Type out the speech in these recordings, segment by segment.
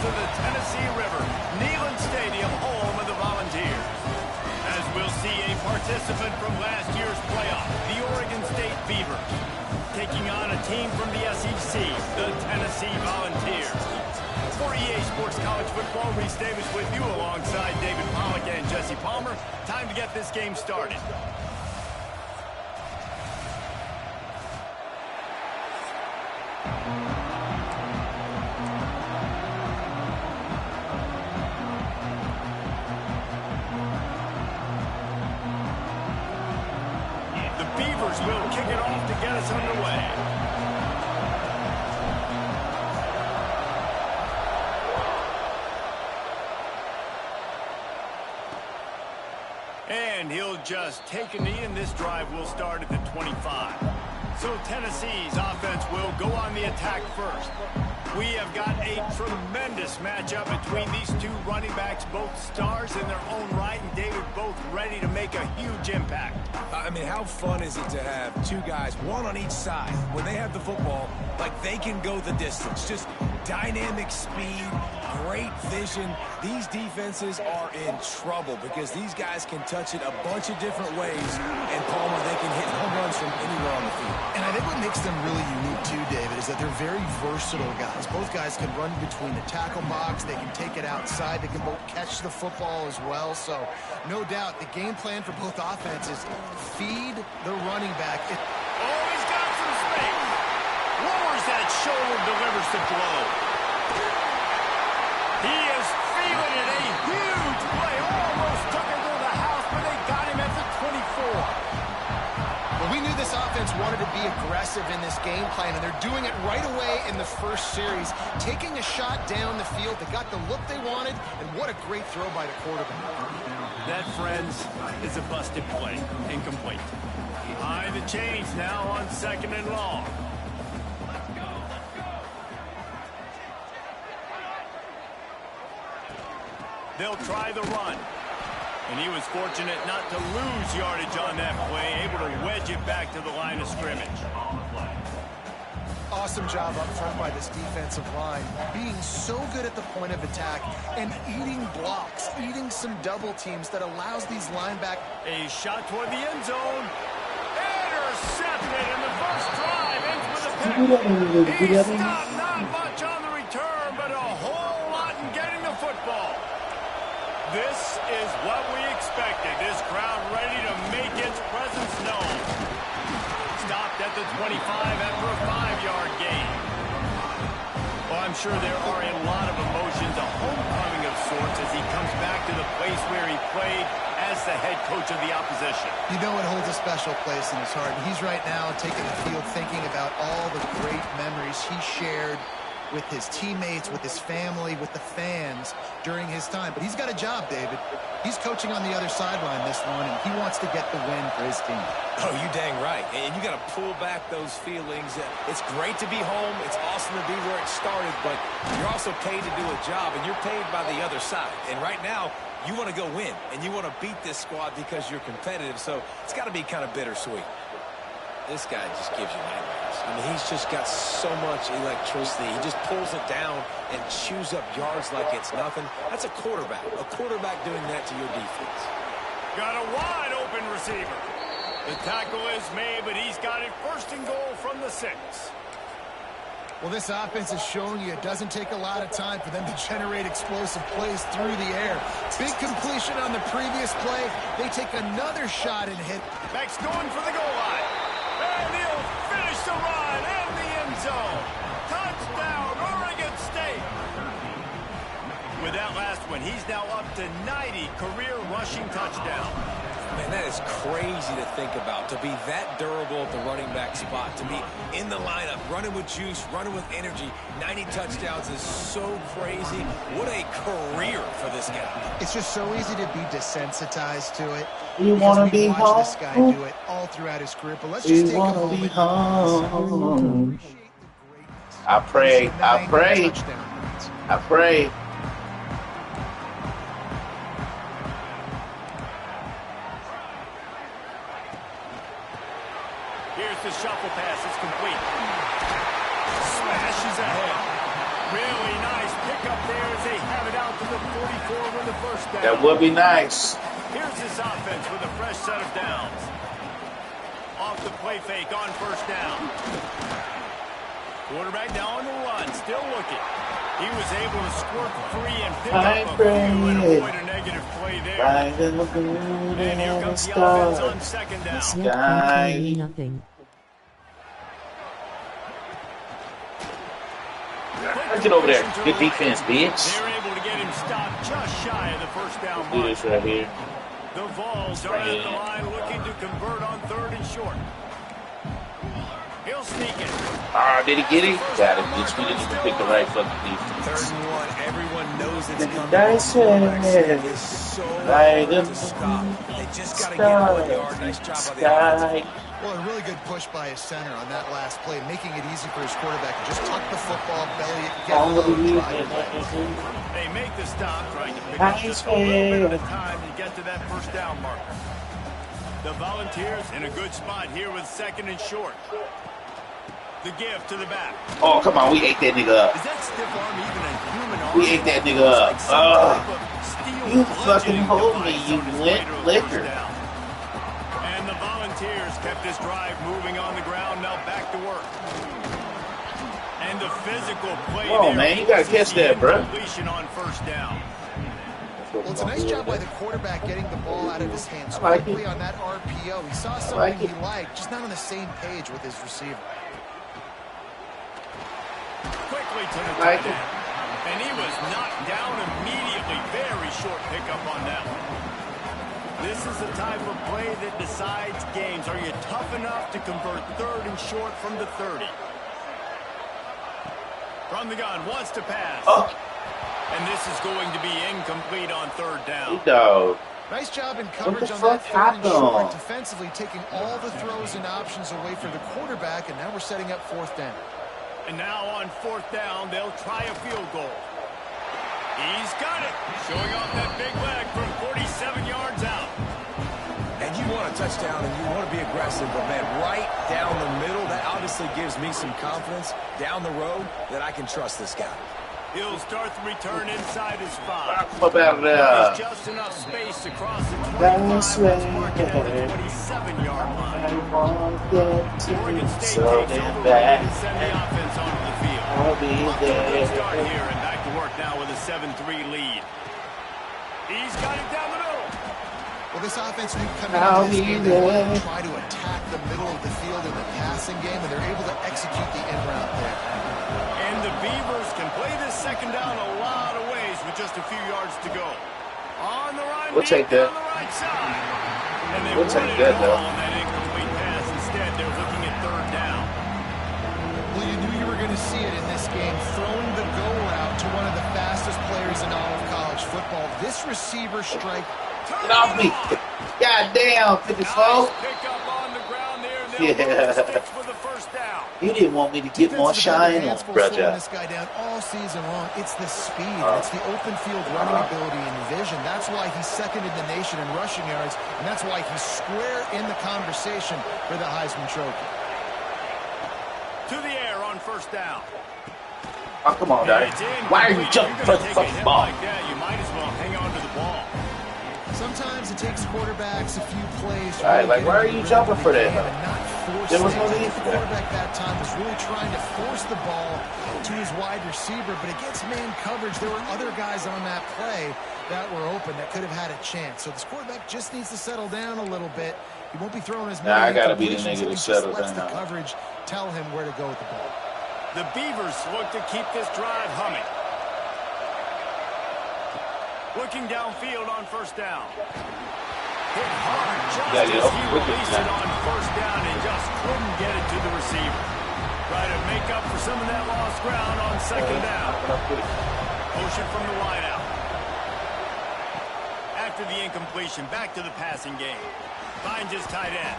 of the Tennessee River, Neyland Stadium, home of the Volunteers. As we'll see a participant from last year's playoff, the Oregon State Beavers, taking on a team from the SEC, the Tennessee Volunteers. For EA Sports College Football, Reese Davis with you alongside David Pollack and Jesse Palmer. Time to get this game started. The Beavers will kick it off to get us underway. And he'll just take a knee, and this drive will start at the 25. So Tennessee's offense will go on the attack first. We have got a tremendous matchup between these two running backs, both stars in their own right, and David, both ready to make a huge impact. I mean, how fun is it to have two guys, one on each side, when they have the football, like they can go the distance. Just dynamic speed, great vision. These defenses are in trouble because these guys can touch it a bunch of different ways, and Palmer, they can hit home runs from anywhere on the field. And I think what makes them really unique too, David, is that they're very versatile guys. Both guys can run between the tackle box. They can take it outside. They can both catch the football as well. So, no doubt, the game plan for both offenses, feed the running back. Oh, he's got some space. Lowers that shoulder, delivers the blow. He is feeling it. A huge play. Almost took it to the house, but they got him at the 24. Well, we knew this offense wanted to be aggressive in this game plan, and they're doing it right away in the first series, taking a shot down the field. They got the look they wanted, and what a great throw by the quarterback. That, friends, is a busted play. Incomplete. Behind the chains now on 2nd and long. They'll try the run. And he was fortunate not to lose yardage on that play, able to wedge it back to the line of scrimmage. Awesome job up front by this defensive line, being so good at the point of attack and eating blocks, eating some double teams that allows these linebackers. A shot toward the end zone. Intercepted, and the first drive ends with a pick. He stopped, not much on the return, but a whole lot in getting the football. This is what we expected. This crowd ready to make its presence known. Stopped at the 25 after a 5-yard gain. Well, I'm sure there are a lot of emotions, a homecoming of sorts, as he comes back to the place where he played as the head coach of the opposition. You know it holds a special place in his heart. And he's right now taking the field thinking about all the great memories he shared with his teammates, with his family, with the fans during his time. But he's got a job, David. He's coaching on the other sideline this one, and he wants to get the win for his team. Oh, you dang right. And you got to pull back those feelings. It's great to be home. It's awesome to be where it started, but you're also paid to do a job, and you're paid by the other side. And right now, you want to go win, and you want to beat this squad because you're competitive, so it's got to be kind of bittersweet. This guy just gives you nightmares. I mean, he's just got so much electricity. He just pulls it down and chews up yards like it's nothing. That's a quarterback doing that to your defense. Got a wide open receiver. The tackle is made, but he's got it 1st and goal from the 6. Well, this offense is showing you it doesn't take a lot of time for them to generate explosive plays through the air. Big completion on the previous play. They take another shot and hit. Back's going for the goal line. And he'll finish the run in the end zone. Touchdown, Oregon State. With that last one, he's now up to 90 career rushing touchdowns. Man, that is crazy to think about, to be that durable at the running back spot, to be in the lineup, running with juice, running with energy. 90 touchdowns is so crazy. What a career for this guy. It's just so easy to be desensitized to it. You want to be home? This guy do it all throughout his career, but let's just take a moment. Be home. I pray. Here's the shuffle pass. It's complete. Smashes ahead. Really nice pickup there as 44 with the first down. That would be nice. Here's this offense with a fresh set of downs. Off the play fake on first down. Quarterback now on the run, still looking. He was able to squirt free and pick up a few and avoid a negative play there. And here comes the offense on second down. Sky. Nothing. Get over there. Good defense, bitch. They're able to get him stopped just shy of the first down Do mark. this right here. The Vols are at the line looking to convert on 3rd and short. He'll sneak it. Ah, did he get it? Got it. Bitch, we didn't even pick the right fucking defense. 3rd and 1. Everyone knows it's coming. That's Quarterback is so right. hard to stop. They just got to get 1 yard. Nice job by the offense. Well, a really good push by his center on that last play, making it easy for his quarterback to just tuck the football, belly it, get low, drive it. They make the stop, trying to pick up just a little bit of time to get to that first down marker. The Volunteers in a good spot here with 2nd and short. The give to the back. Oh, come on. We ate that nigga up. Is that stiff arm even a human arm? We ate that nigga up. You fucking hold me, you limp liquor. And the Volunteers kept this drive moving on the ground. Now back to work. And the physical play Whoa, there. man, you gotta catch that, bro. Completion on first down. Well, it's a nice job by the quarterback getting the ball out of his hands like quickly it. on that RPO. He saw something like he it. liked, just not on the same page with his receiver. Quickly to the Like tight it. end. And he was knocked down immediately. Very short pickup on that one. This is the type of play that decides games. Are you tough enough to convert 3rd and short from the 30? From the gun, wants to pass. Oh, And this is going to be incomplete on 3rd down. dog. Nice job in What coverage the on fuck that 3rd and short, happened? defensively taking all the throws and options away from the quarterback, and now we're setting up 4th down. And now on 4th down, they'll try a field goal. He's got it. Showing off that big leg from 47 yards out. And you want a touchdown and you want to be aggressive, but man, right down the middle, that obviously gives me some confidence down the road that I can trust this guy. He'll start the return inside his 5. Up about There's that. just enough space to cross the 25. That's Let's right. mark it at the 27-yard line. I want that Oregon to State so takes damn over bad. and send the offense onto the field. I'll be Good start there. here and back to work now with a 7-3 lead. He's got it down the middle. Well, this offense knew coming I'll into this be game, they wanted there. to try to attack the middle of the field in the passing game, and they're able to execute the end route there. And the Beavers can play this 2nd down a lot of ways with just a few yards to go. On the run, We'll take that. down the right side. And they We'll take wouldn't that, go though. on that incomplete pass. Instead, they're looking at 3rd down. Well, you knew you were going to see it in this game, throwing the go route to one of the fastest players in all of college football. This receiver strike. Get off me. God damn, 54. Nice pick up on the ground there. And they'll Yeah. move the sticks for the first down. You didn't want me to get more shine on, slowing brother. this guy down all season long. It's the speed. It's the open field running ability and vision. That's why he's 2nd in the nation in rushing yards, and that's why he's square in the conversation for the Heisman Trophy. To the air on 1st down. Oh, come on, Daddy. It's in. Why are you jumping for the Take a fucking hit ball? like that, you might as well hang on to the ball. Sometimes it takes quarterbacks a few plays to Right, really like, get why are into you the jumping rhythm for of the that? game and not force There was no it. need The for that. quarterback that time was really trying to force the ball to his wide receiver, but against man coverage, there were other guys on that play that were open that could have had a chance. So this quarterback just needs to settle down a little bit. He won't be throwing as many Nah, I gotta be the incompletions nigga to if he just settle lets the down. coverage tell him where to go with the ball. The Beavers look to keep this drive humming. Looking downfield on 1st down. Hit hard just Yeah, as he look at released that. it on 1st down and just couldn't get it to the receiver. Try to make up for some of that lost ground on 2nd down. Motion from the wideout. After the incompletion, back to the passing game. Finds his tight end.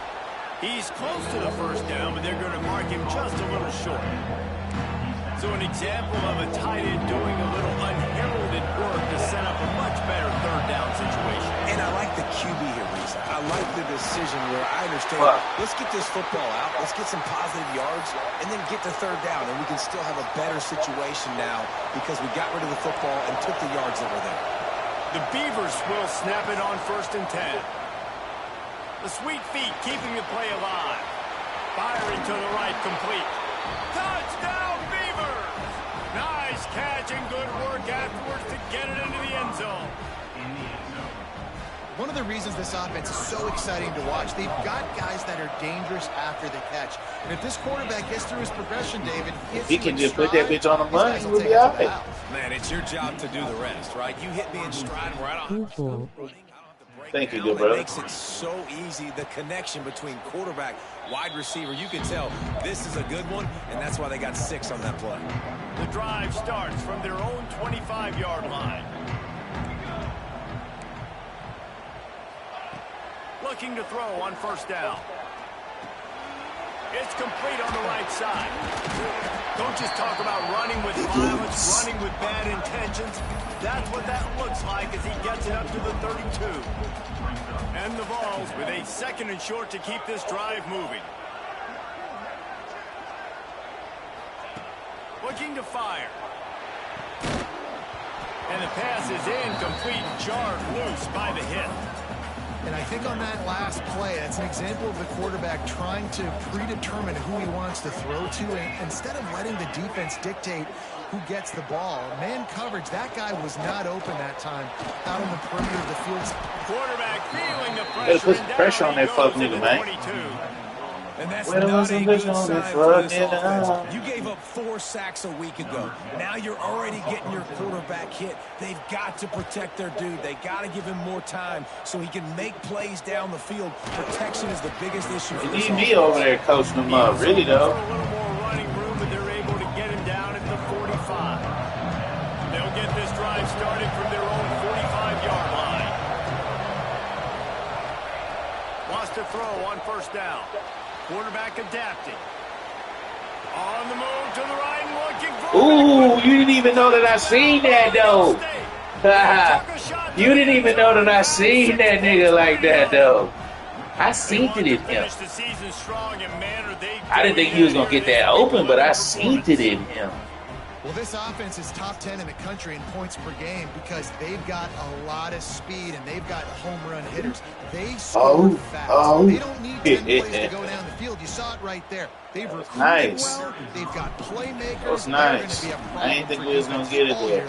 He's close to the 1st down, but they're going to mark him just a little short. So an example of a tight end doing a little unheralded work to set up a much better 3rd down situation. And I like the QB here, Reese. I like the decision where I understand, Wow. let's get this football out, let's get some positive yards, and then get to 3rd down, and we can still have a better situation now because we got rid of the football and took the yards that were there. The Beavers will snap it on 1st and 10. The sweet feet keeping the play alive. Firing to the right, complete. Touchdown, Beavers! Nice catch and good work afterwards to get it into the end zone. One of the reasons this offense is so exciting to watch, they've got guys that are dangerous after the catch. And if this quarterback gets through his progression, David, he can just put that bitch on the money, he'll be all right. Man, it's your job to do the rest, right? You hit me in stride where I don't have to running. Thank you, good brother. It makes it so easy, the connection between quarterback, wide receiver. You can tell this is a good one, and that's why they got 6 on that play. The drive starts from their own 25-yard line. Looking to throw on 1st down. It's complete on the right side. Coaches talk about running with violence, running with bad intentions. That's what that looks like as he gets it up to the 32. And the Vols with a 2nd and short to keep this drive moving. Looking to fire. And the pass is incomplete, jarred loose by the hit. And I think on that last play, that's an example of the quarterback trying to predetermine who he wants to throw to, and instead of letting the defense dictate who gets the ball. Man coverage, that guy was not open that time out on the perimeter of the field. Quarterback feeling the Better pressure. put some pressure on that fuck nigga, man. And that's not a good sign for this offense. You gave up 4 sacks a week ago. Now you're already getting your quarterback hit. They've got to protect their dude. They got to give him more time so he can make plays down the field. Protection is the biggest issue. You need me over there coaching them up, really though. A little more running room, but they're able to get him down at the 45. They'll get this drive started from their own 45-yard line. Wants to throw on 1st down. Quarterback adapting. On the move to the right and looking for... Ooh, you didn't even know that I seen that, though. You didn't even know that I seen that nigga like that, though. I seen it in him. I didn't think he was going to get that open, but I seen it in him. Well, this offense is top 10 in the country in points per game because they've got a lot of speed and they've got home run hitters. They score fast. They don't need 10 plays to go down the field. You saw it right there. They've recruited well. They've got playmakers. That was nice. I didn't think we was going to get it there.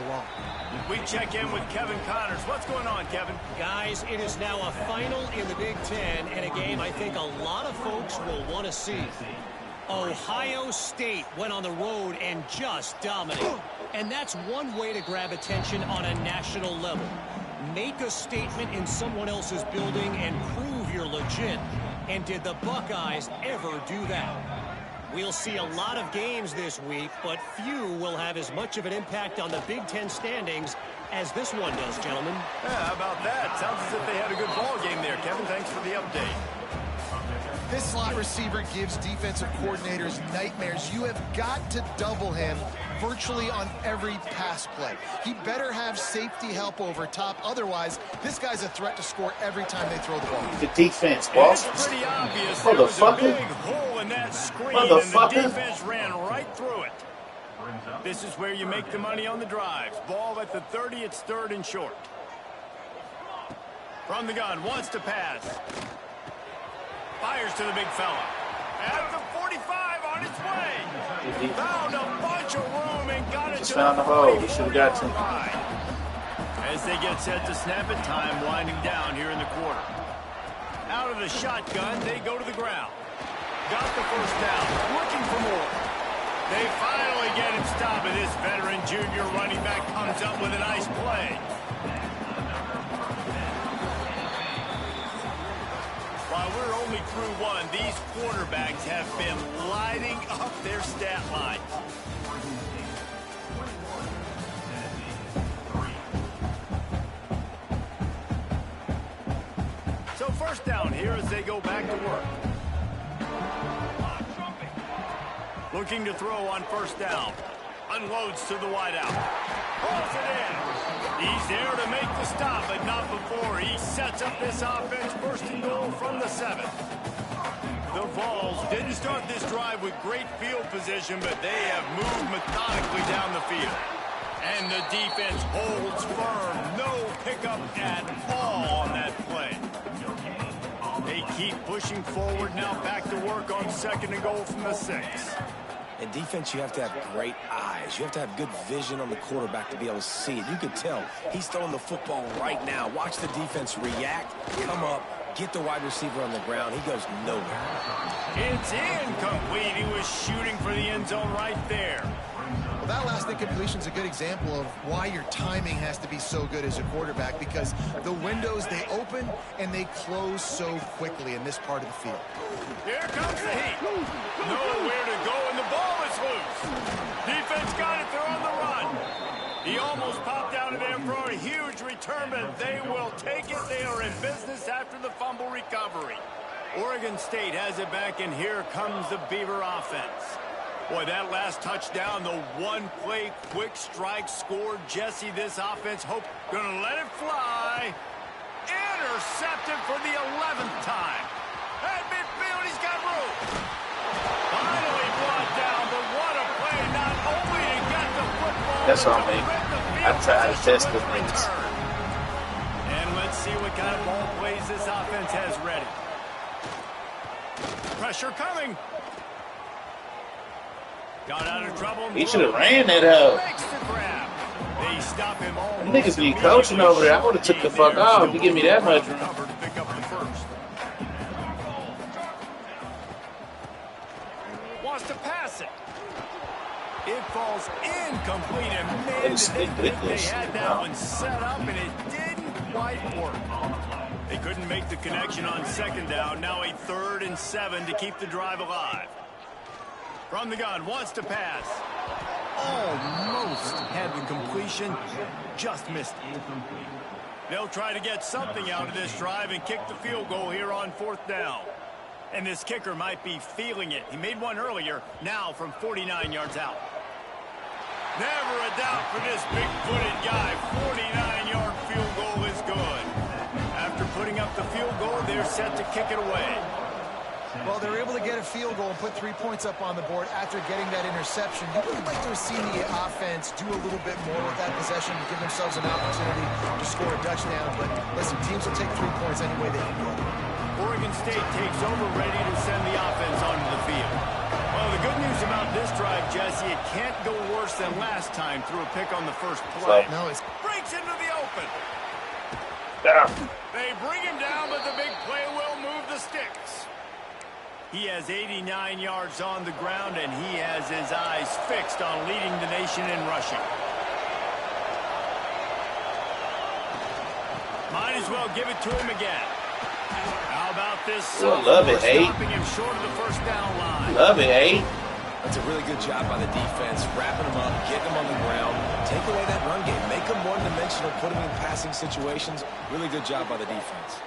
We check in with Kevin Connors. What's going on, Kevin? Guys, it is now a final in the Big Ten and a game I think a lot of folks will want to see. Ohio State went on the road and just dominated. And that's one way to grab attention on a national level. Make a statement in someone else's building and prove you're legit. And did the Buckeyes ever do that? We'll see a lot of games this week, but few will have as much of an impact on the Big Ten standings as this one does, gentlemen. Yeah, how about that? Sounds as if they had a good ball game there, Kevin. Thanks for the update. This slot receiver gives defensive coordinators nightmares. You have got to double him virtually on every pass play. He better have safety help over top. Otherwise, this guy's a threat to score every time they throw the ball. The defense, boss. It's pretty obvious there was a big hole in that screen, and the defense ran right through it. This is where you make the money on the drives. Ball at the 30, it's 3rd and short. From the gun, wants to pass. Fires to the big fella. At the 45 on its way. Found a bunch of room and got it. Just found the hole. He should have got to. As they get set to snap it, time winding down here in the quarter. Out of the shotgun, they go to the ground. Got the 1st down. Looking for more. They finally get him stopped, and this veteran junior running back comes up with a nice play. While we're only through one, these quarterbacks have been lighting up their stat line. So 1st down here as they go back to work. Looking to throw on 1st down. Unloads to the wideout. Pulls it in. He's there to make the stop, but not before. He sets up this offense 1st and goal from the 7. The Vols didn't start this drive with great field position, but they have moved methodically down the field. And the defense holds firm. No pickup at all on that play. They keep pushing forward now. Back to work on 2nd and goal from the 6. In defense, you have to have great eyes. You have to have good vision on the quarterback to be able to see it. You could tell he's throwing the football right now. Watch the defense react, come up, get the wide receiver on the ground. He goes nowhere. It's incomplete. He was shooting for the end zone right there. Well, that last incompletion is a good example of why your timing has to be so good as a quarterback, because the windows, they open and they close so quickly in this part of the field. Here comes the heat. Nowhere to go, and the ball is loose. Defense got it. They're on the run. He almost popped out of there for a huge return, but they will take it. They are in business after the fumble recovery. Oregon State has it back, and here comes the Beaver offense. Boy, that last touchdown, the one-play quick strike scored. Jesse, this offense gonna let it fly. Intercepted for the 11th time. At midfield, he's got room. Finally brought down, but what a play. Not only to get the football, That's on me. I try to test the things. And let's see what kind of ball plays this offense has ready. Pressure coming. Got out of trouble. He should have ran that hoe. Makes the grab. They stop him all. Niggas be coaching over there. I would have took the fuck off if you give me that much room. Pick up the first. Wants to pass it. It falls incomplete, and man, they had that one set up, and it didn't quite work. They couldn't make the connection on 2nd down. Now a 3rd and 7 to keep the drive alive. From the gun, wants to pass. Almost had the completion, just missed it. They'll try to get something out of this drive and kick the field goal here on 4th down. And this kicker might be feeling it. He made one earlier, now from 49 yards out. Never a doubt for this big-footed guy. 49-yard field goal is good. After putting up the field goal, they're set to kick it away. Well, they're able to get a field goal and put 3 points up on the board after getting that interception. You would like to have seen the offense do a little bit more with that possession and give themselves an opportunity to score a touchdown. But listen, teams will take 3 points any way they can get. Oregon State takes over, ready to send the offense onto the field. Well, the good news about this drive, Jesse, it can't go worse than last time through a pick on the first play. No, it's Breaks into the open. Down. They bring him down, but the big play will move the sticks. He has 89 yards on the ground, and he has his eyes fixed on leading the nation in rushing. Might as well give it to him again. How about this? Love it, stopping him short of the 1st down line. Love it, eh? That's a really good job by the defense, wrapping them up, getting them on the ground, take away that run game, make them one-dimensional, put them in passing situations. Really good job by the defense.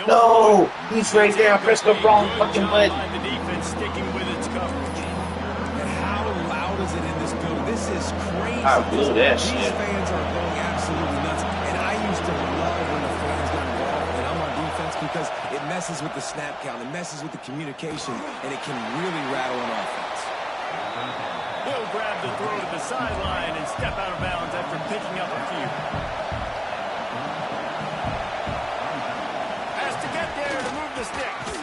No, he's right there. I pressed the wrong fucking button. The defense sticking with its coverage. And how loud is it in this building? This is crazy. I blew that These shit. fans are going absolutely nuts. And I used to love when the fans got involved, and I'm on defense because it messes with the snap count, it messes with the communication, and it can really rattle an offense. He'll grab the throw to the sideline and step out of bounds after picking up a few. The sticks.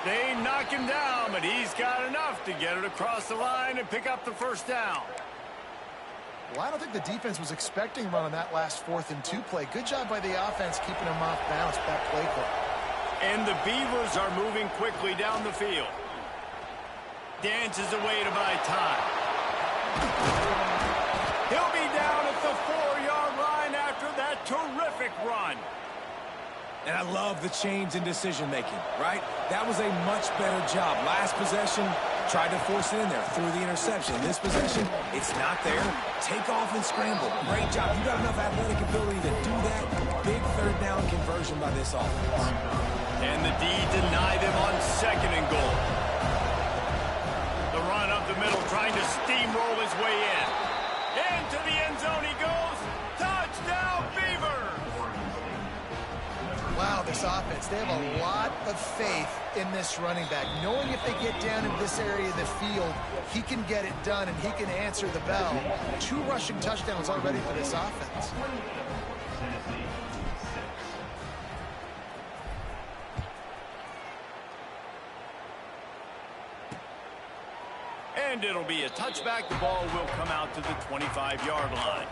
They knock him down, but he's got enough to get it across the line and pick up the 1st down. Well, I don't think the defense was expecting run on that last 4th and 2 play. Good job by the offense keeping him off balance. That play call. And the Beavers are moving quickly down the field. Dances away to buy time. He'll be down at the 4-yard line after that terrific run. And I love the change in decision-making, right? That was a much better job. Last possession, tried to force it in there, threw the interception. This possession, it's not there. Take off and scramble. Great job. You got enough athletic ability to do that. Big 3rd down conversion by this offense. And the D deny them on 2nd and goal. The run up the middle, trying to steamroll his way in. Into the end zone he goes. Touchdown, Beavers! Wow, this offense. They have a lot of faith in this running back, knowing if they get down in this area of the field, he can get it done and he can answer the bell. 2 rushing touchdowns already for this offense. And it'll be a touchback. The ball will come out to the 25-yard line.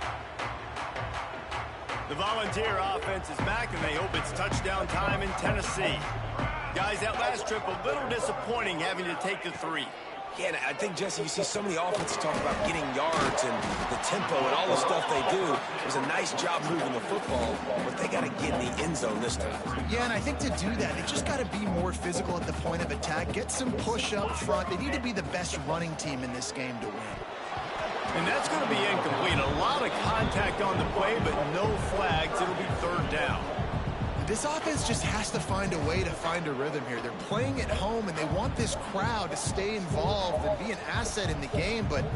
The Volunteer offense is back, and they hope it's touchdown time in Tennessee. Guys, that last trip a little disappointing having to take the 3. Yeah, and I think, Jesse, you see so many offenses talk about getting yards and the tempo and all the stuff they do. It was a nice job moving the football, but they got to get in the end zone this time. Yeah, and I think to do that, they just got to be more physical at the point of attack, get some push up front. They need to be the best running team in this game to win. And that's going to be incomplete. A lot of contact on the play, but no flags. It'll be 3rd down. This offense just has to find a way to find a rhythm here. They're playing at home, and they want this crowd to stay involved and be an asset in the game, but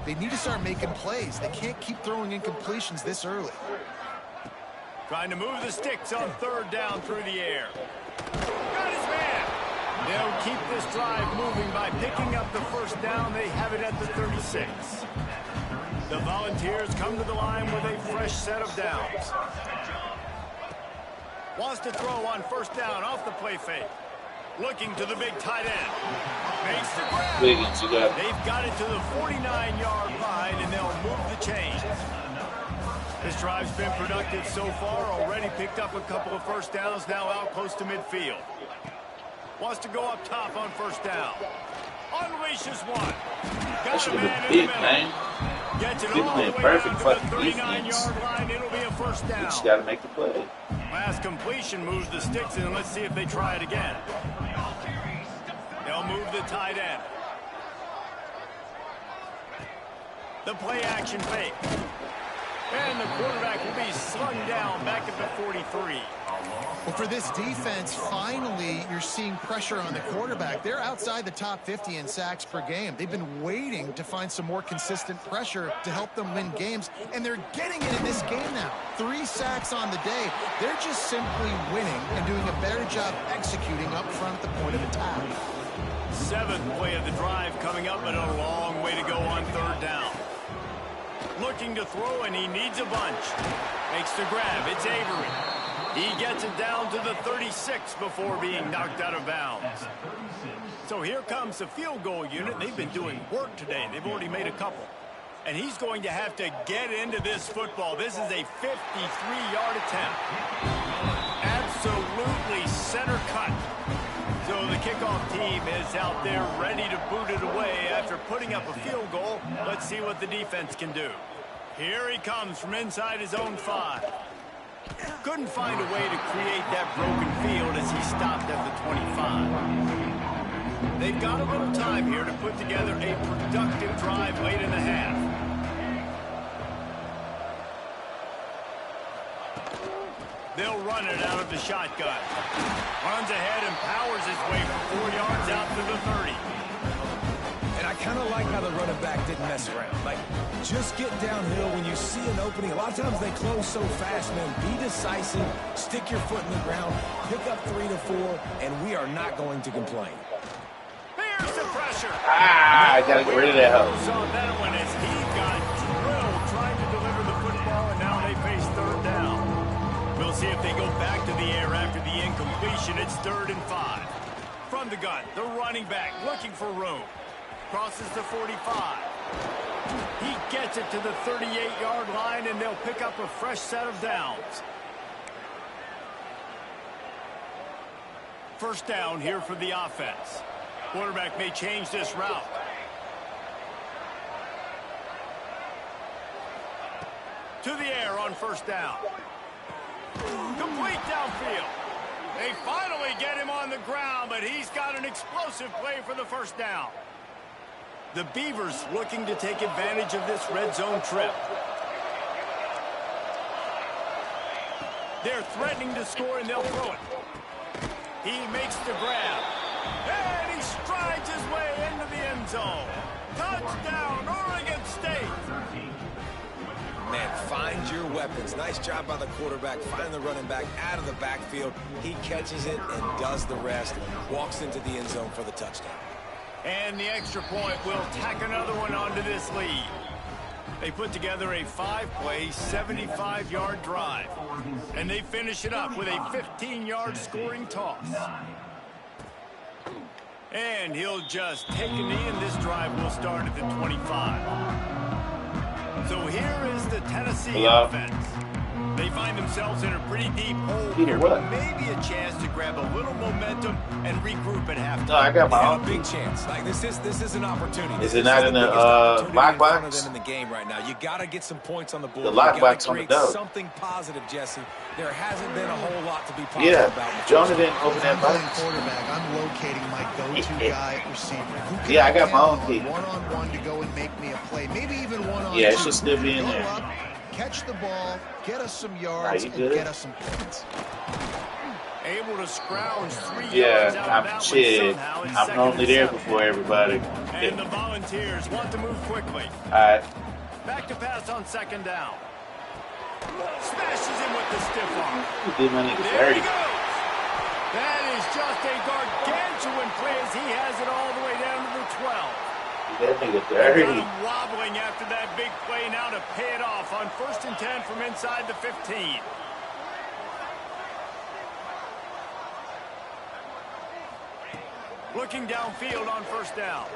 they need to start making plays. They can't keep throwing incompletions this early. Trying to move the sticks on 3rd down through the air. Got his man. They'll keep this drive moving by picking up the 1st down. They have it at the 36. The Volunteers come to the line with a fresh set of downs. Wants to throw on 1st down off the play fake. Looking to the big tight end. Makes the grab. They've got it to the 49-yard line, and they'll move the chains. This drive's been productive so far. Already picked up a couple of 1st downs, now out close to midfield. Wants to go up top on 1st down. Unleashes one. Got a man in the middle. Gets it all the way down to the 39-yard line. It'll be a 1st down. You just got to make the play. Last completion moves the sticks in. Let's see if they try it again. They'll move the tight end. The play action fake. And the quarterback will be slung down back at the 43. Well, for this defense, finally, you're seeing pressure on the quarterback. They're outside the top 50 in sacks per game. They've been waiting to find some more consistent pressure to help them win games, and they're getting it in this game now. 3 sacks on the day. They're just simply winning and doing a better job executing up front at the point of attack. 7th play of the drive coming up, but a long way to go on 3rd down. Looking to throw, and he needs a bunch. Makes the grab. It's Avery. He gets it down to the 36 before being knocked out of bounds. So here comes the field goal unit. They've been doing work today. They've already made a couple. And he's going to have to get into this football. This is a 53-yard attempt. Absolutely center cut. So the kickoff team is out there ready to boot it away after putting up a field goal. Let's see what the defense can do. Here he comes from inside his own 5. Couldn't find a way to create that broken field as he stopped at the 25. They've got a little time here to put together a productive drive late in the half. They'll run it out of the shotgun. Runs ahead and powers his way for 4 yards out to the 30. And I kind of like how the running back didn't mess around. Like, just get downhill when you see an opening. A lot of times they close so fast, man. Be decisive, stick your foot in the ground, pick up 3 to 4, and we are not going to complain. Here's the pressure. I got to get rid of that hoe. Saw that one as he got drilled trying to deliver the football, and now they face 3rd down. We'll see if they go back to the air after the incompletion. It's 3rd and 5. From the gun, the running back looking for room. Crosses the 45. He gets it to the 38-yard line, and they'll pick up a fresh set of downs. 1st down here for the offense. Quarterback may change this route. To the air on 1st down. Complete downfield. They finally get him on the ground, but he's got an explosive play for the 1st down. The Beavers looking to take advantage of this red zone trip. They're threatening to score, and they'll throw it. He makes the grab. And he strides his way into the end zone. Touchdown, Oregon State. Man, find your weapons. Nice job by the quarterback. Find the running back out of the backfield. He catches it and does the rest. Walks into the end zone for the touchdown. And the extra point will tack another one onto this lead. They put together a 5-play, 75-yard drive. And they finish it up with a 15-yard scoring toss. And he'll just take a knee, and this drive will start at the 25. So here is the Tennessee offense. They find themselves in a pretty deep hole here, but maybe a chance to grab a little momentum and regroup at halftime. No, I got my own big chance. Like this is an opportunity. Is it not in the lockbox? In the game right now, you got to get some points on the board. The lockbox on the dub. Something positive, Jesse. There hasn't been a whole lot to be positive about. Jonah didn't open that box. Quarterback, I'm locating my go-to guy at receiver. Who can I got my own key. One-on-one to go and make me a play. Maybe even one-on-two. Yeah, it should still be in there. Up, catch the ball, get us some yards, and get us some points. Able to scrounge 3 yards out of that shit. I'm only there before everybody. And the Volunteers want to move quickly. All right. Back to pass on second down. Smashes him with the stiff arm. Did my nigga There he dirty. goes. That is just a gargantuan play as he has it all the way down to the 12. That nigga dirty. Got him wobbling after that big play now to pay it off on 1st and 10 from inside the 15. Looking downfield on 1st down.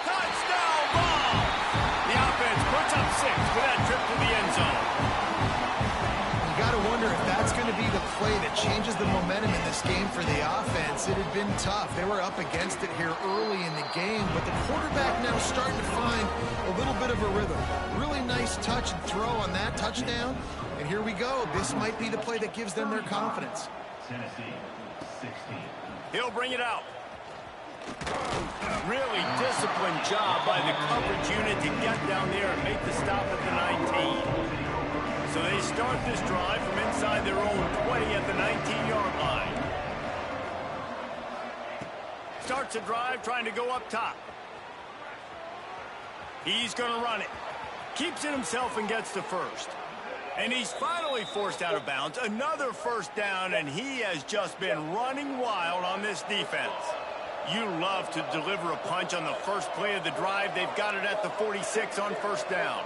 Touchdown ball! The offense puts up 6 with that trip to the end zone. You got to wonder if that's going to be the play that changes the momentum in this game for the offense. It had been tough. They were up against it here early in the game, but the quarterback now starting to find a little bit of a rhythm. Really nice touch and throw on that touchdown. And here we go. This might be the play that gives them their confidence. He'll bring it out. Really disciplined job by the coverage unit to get down there and make the stop at the 19. So they start this drive from inside their own 20 at the 19-yard line. Starts a drive trying to go up top. He's going to run it. Keeps it himself and gets to first. And he's finally forced out of bounds. Another 1st down, and he has just been running wild on this defense. You love to deliver a punch on the first play of the drive. They've got it at the 46 on 1st down.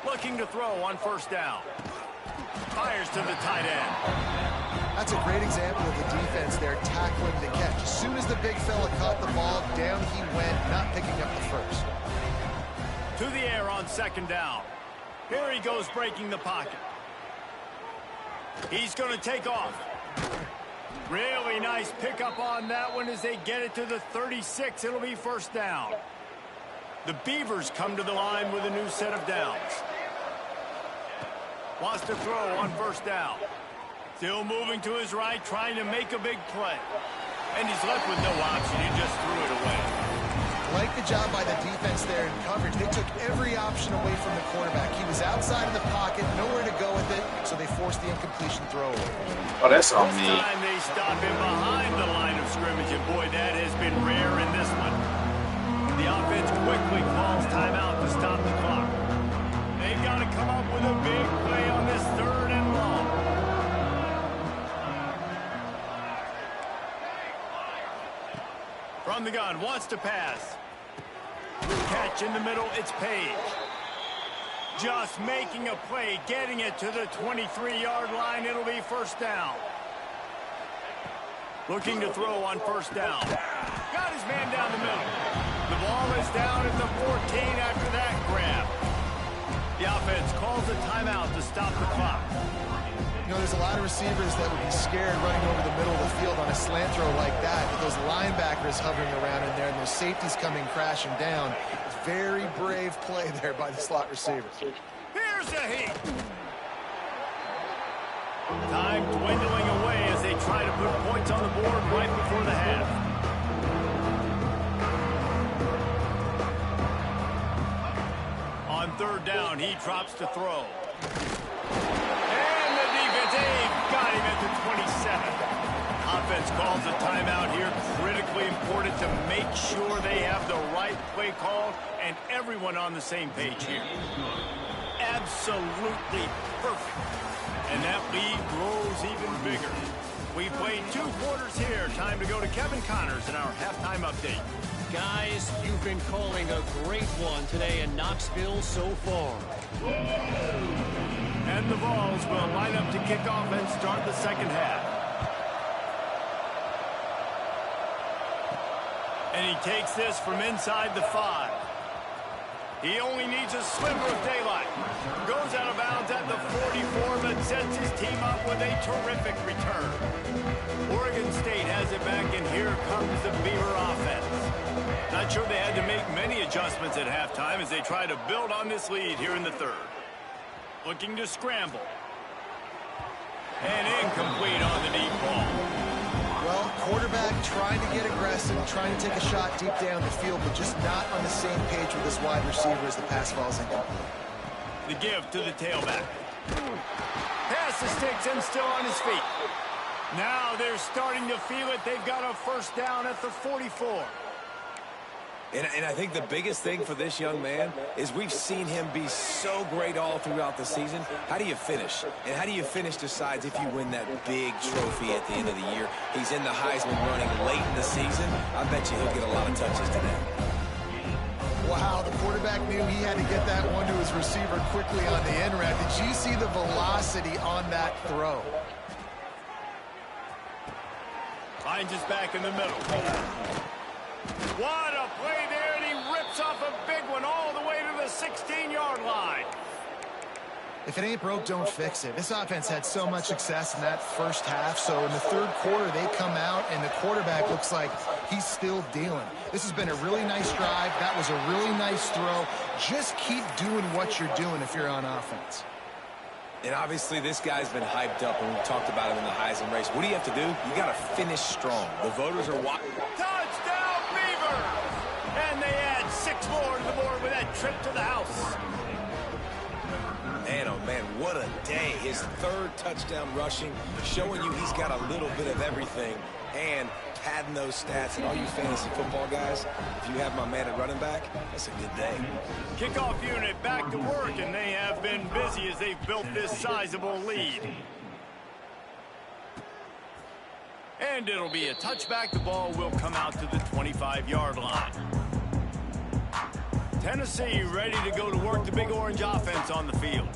Looking to throw on 1st down. Fires to the tight end. That's a great example of the defense there tackling the catch. As soon as the big fella caught the ball, down he went, not picking up the first. To the air on 2nd down. Here he goes breaking the pocket. He's going to take off. Really nice pickup on that one as they get it to the 36. It'll be 1st down. The Beavers come to the line with a new set of downs. Wants to throw on 1st down. Still moving to his right, trying to make a big play. And he's left with no option. He just threw it away. Like the job by the defense there in coverage. They took every option away from the quarterback. He was outside of the pocket, nowhere to go with it, so they forced the incompletion throw away. Oh, that's on me. This time they stop him behind the line of scrimmage, and boy, that has been rare in this one. The offense quickly calls timeout to stop the clock. They've got to come up with a big play on this 3rd and long. From the gun, wants to pass. Catch in the middle, it's Page. Just making a play, getting it to the 23-yard line. It'll be 1st down. Looking to throw on 1st down. Got his man down the middle. The ball is down at the 14 after that grab. The offense calls a timeout to stop the clock. You know, there's a lot of receivers that would be scared running over the middle of the field on a slant throw like that, with those linebackers hovering around in there and those safeties coming crashing down. It's a very brave play there by the slot receiver. Here's a heat. Time dwindling away as they try to put points on the board right before the half. On 3rd down, he drops to throw. And the defense, they've got him at the 27. Offense calls a timeout here. Critically important to make sure they have the right play called and everyone on the same page here. Absolutely perfect. And that lead grows even bigger. We've played 2 quarters here. Time to go to Kevin Connors in our halftime update. Guys, you've been calling a great one today in Knoxville so far. And the Vols will line up to kick off and start the second half. And he takes this from inside the 5. He only needs a sliver of daylight. Goes out of bounds at the 44, but sets his team up with a terrific return. Oregon State has it back, and here comes the Beaver offense. Not sure they had to make many adjustments at halftime as they try to build on this lead here in the 3rd. Looking to scramble. And incomplete on the deep ball. Well, quarterback trying to get aggressive, trying to take a shot deep down the field, but just not on the same page with his wide receiver as the pass falls incomplete. The give to the tailback. Pass the sticks and still on his feet. Now they're starting to feel it. They've got a first down at the 44. And I think the biggest thing for this young man is we've seen him be so great all throughout the season. How do you finish? And how do you finish decides if you win that big trophy at the end of the year. He's in the Heisman running late in the season. I bet you he'll get a lot of touches today. Wow, the quarterback knew he had to get that one to his receiver quickly on the end route. Did you see the velocity on that throw? Finds us back in the middle. What a play there, and he rips off a big one all the way to the 16-yard line. If it ain't broke, don't fix it. This offense had so much success in that first half, so in the 3rd quarter, they come out, and the quarterback looks like he's still dealing. This has been a really nice drive. That was a really nice throw. Just keep doing what you're doing if you're on offense. And obviously, this guy's been hyped up, and we talked about him in the Heisman race. What do you have to do? You got to finish strong. The voters are watching. Touchdown, Beavers! And they add 6 more to the board with that trip to the house. Man, oh man, what a day. His 3rd touchdown rushing, showing you he's got a little bit of everything. And padding those stats. And all you fantasy football guys, if you have my man at running back, that's a good day. Kickoff unit back to work, and they have been busy as they've built this sizable lead. And it'll be a touchback. The ball will come out to the 25-yard line. Tennessee ready to go to work. The Big Orange offense on the field.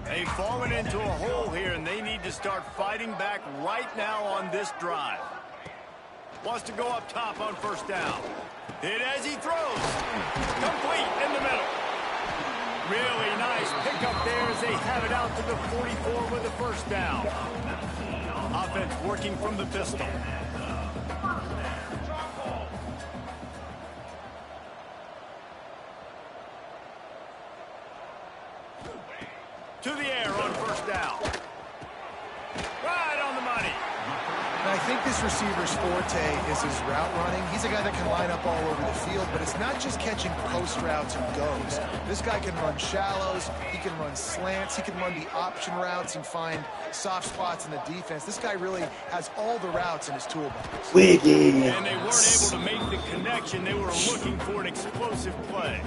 They've fallen into a hole here, and they need to start fighting back right now on this drive. Wants to go up top on first down. Hit as he throws. Complete in the middle. Really nice pickup there as they have it out to the 44 with the first down. Offense working from the pistol. To the air on first down. Right on the money. And I think this receiver's forte is his route running. He's a guy that can line up all over the field, but it's not just catching post routes and goes. This guy can run shallows, he can run slants, he can run the option routes and find soft spots in the defense. This guy really has all the routes in his toolbox. And they weren't able to make the connection. They were looking for an explosive play.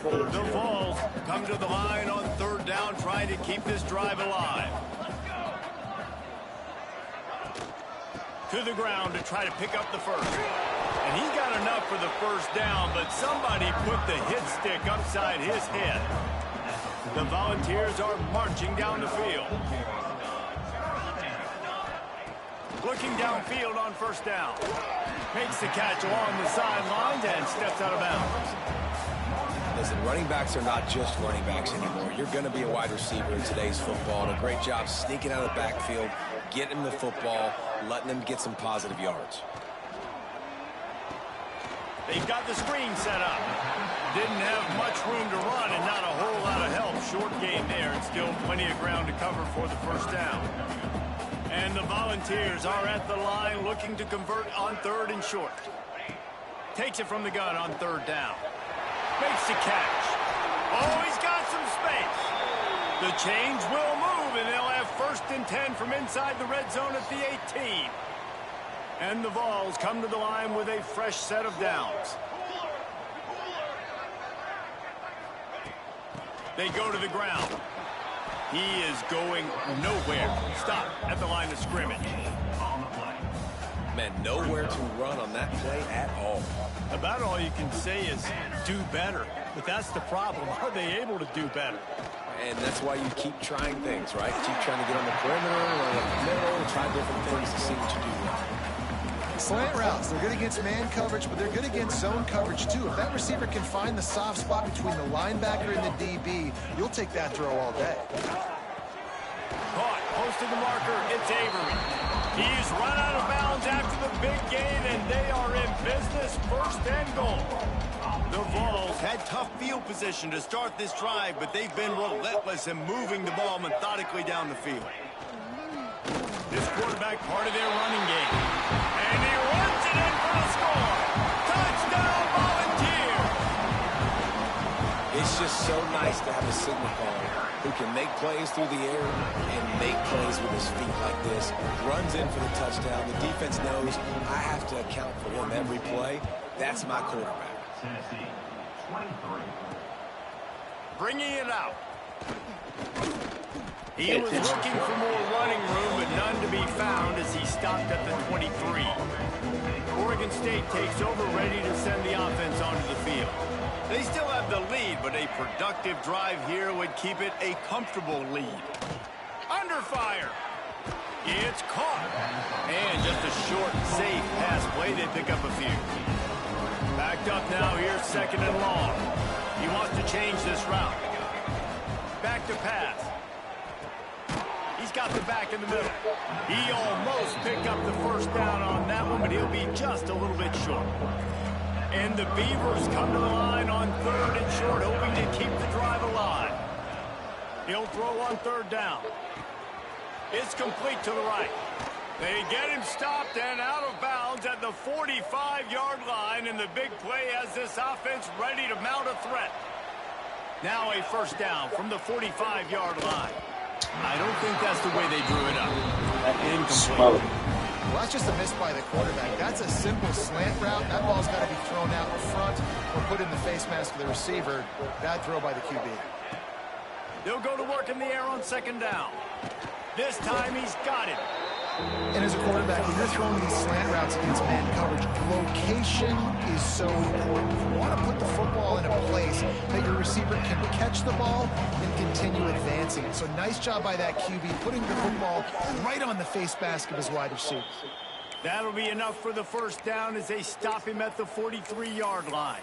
The Vols come to the line on third down, trying to keep this drive alive. To the ground to try to pick up the first. And he got enough for the first down, but somebody put the hit stick upside his head. The Volunteers are marching down the field. Looking downfield on first down. Makes the catch along the sidelines and steps out of bounds. Listen, running backs are not just running backs anymore. You're going to be a wide receiver in today's football. And a great job sneaking out of the backfield, getting him the football, letting him get some positive yards. They've got the screen set up. Didn't have much room to run and not a whole lot of help. Short game there and still plenty of ground to cover for the first down. And the Volunteers are at the line looking to convert on third and short. Takes it from the gun on third down. Makes the catch. Oh, he's got some space. The chains will move, and they'll have 1st and 10 from inside the red zone at the 18. And the Vols come to the line with a fresh set of downs. They go to the ground. He is going nowhere. Stop at the line of scrimmage. Man, nowhere to run on that play at all. About all you can say is do better. But that's the problem. Are they able to do better? And that's why you keep trying things, right? Keep trying to get on the perimeter, run up the middle, try different things to see what you do well. Slant routes, they're good against man coverage, but they're good against zone coverage too. If that receiver can find the soft spot between the linebacker and the DB, you'll take that throw all day. Caught, posted the marker, it's Avery. He's run out of bounds after the big gain, and they are in business, 1st and goal. The Vols had tough field position to start this drive, but they've been relentless in moving the ball methodically down the field. This quarterback part of their running game. And he runs it in for the score. Touchdown, Volunteer! It's just so nice to have a signal caller who can make plays through the air and make plays with his feet like this. Runs in for the touchdown. The defense knows I have to account for him every play. That's my quarterback. Bringing it out. He was looking for more running room, but none to be found as he stopped at the 23. Oregon State takes over, ready to send the offense onto the field. They still have the lead, but a productive drive here would keep it a comfortable lead. Under fire. It's caught. And just a short, safe pass play. They pick up a few. Backed up now here, 2nd and long. He wants to change this route. Back to pass. He's got the back in the middle. He almost picked up the 1st down on that one, but he'll be just a little bit short. And the Beavers come to the line on 3rd and short, hoping to keep the drive alive. He'll throw on 3rd down. It's complete to the right. They get him stopped and out of bounds at the 45-yard line, and the big play has this offense ready to mount a threat. Now a 1st down from the 45-yard line. I don't think that's the way they drew it up. Incomplete. Well, that's just a miss by the quarterback. That's a simple slant route. That ball's got to be thrown out in front or put in the face mask of the receiver. Bad throw by the QB. They'll go to work in the air on 2nd down. This time he's got it. And as a quarterback, when you're throwing these slant routes against man coverage, location is so important. You want to put the football in a place that your receiver can catch the ball and continue advancing. So nice job by that QB, putting the football right on the face mask of his wide receiver. That'll be enough for the 1st down as they stop him at the 43-yard line.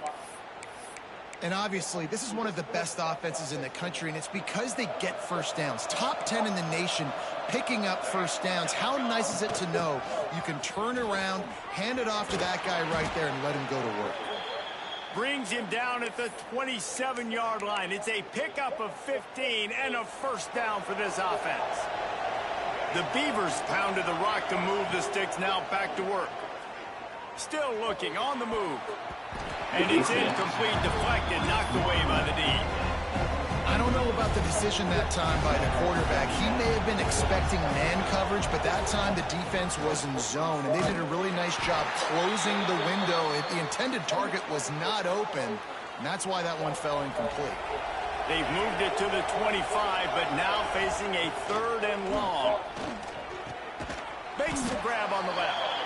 And obviously, this is one of the best offenses in the country, and it's because they get 1st downs. Top 10 in the nation picking up 1st downs. How nice is it to know you can turn around, hand it off to that guy right there, and let him go to work. Brings him down at the 27-yard line. It's a pickup of 15 and a 1st down for this offense. The Beavers pounded the rock to move the sticks, now back to work. Still looking on the move. And it's incomplete, deflected, knocked away by the D. I don't know about the decision that time by the quarterback. He may have been expecting man coverage, but that time the defense was in zone, and they did a really nice job closing the window. The intended target was not open, and that's why that one fell incomplete. They've moved it to the 25, but now facing a 3rd and long. Makes the grab on the left.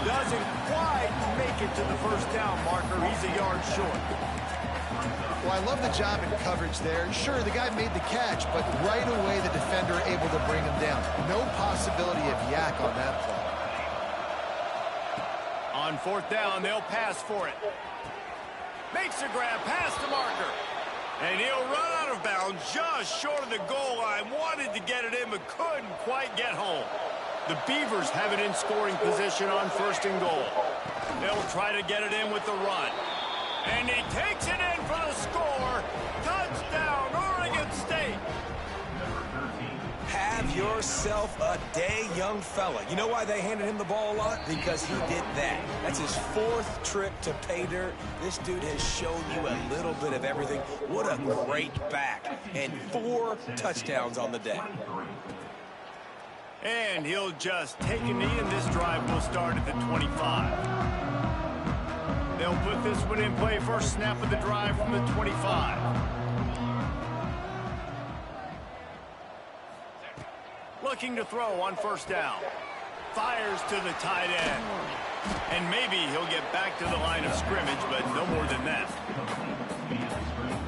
Doesn't quite make it to the 1st down marker. He's a yard short. Well, I love the job in coverage there. Sure, the guy made the catch, but right away the defender able to bring him down. No possibility of yak on that play. On 4th down, they'll pass for it. Makes a grab past the marker. And he'll run out of bounds just short of the goal line. Wanted to get it in, but couldn't quite get home. The Beavers have it in scoring position on 1st and goal. They'll try to get it in with the run. And he takes it in for the score. Touchdown, Oregon State. Have yourself a day, young fella. You know why they handed him the ball a lot? Because he did that. That's his 4th trip to pay dirt. This dude has shown you a little bit of everything. What a great back. And 4 touchdowns on the day. And he'll just take a knee, and this drive will start at the 25. They'll put this one in play. First snap of the drive from the 25. Looking to throw on first down. Fires to the tight end. And maybe he'll get back to the line of scrimmage, but no more than that.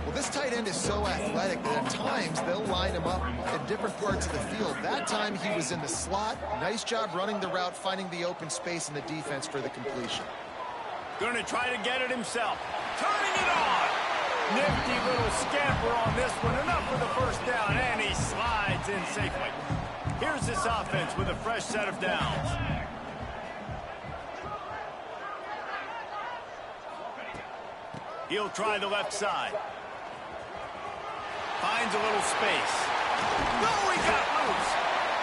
Well, this tight end is so athletic that at times they'll line him up at different parts of the field. That time he was in the slot. Nice job running the route, finding the open space in the defense for the completion. Going to try to get it himself. Turning it on. Nifty little scamper on this one. Enough for the first down, and he slides in safely. Here's this offense with a fresh set of downs. He'll try the left side. Finds a little space. No, he got loose.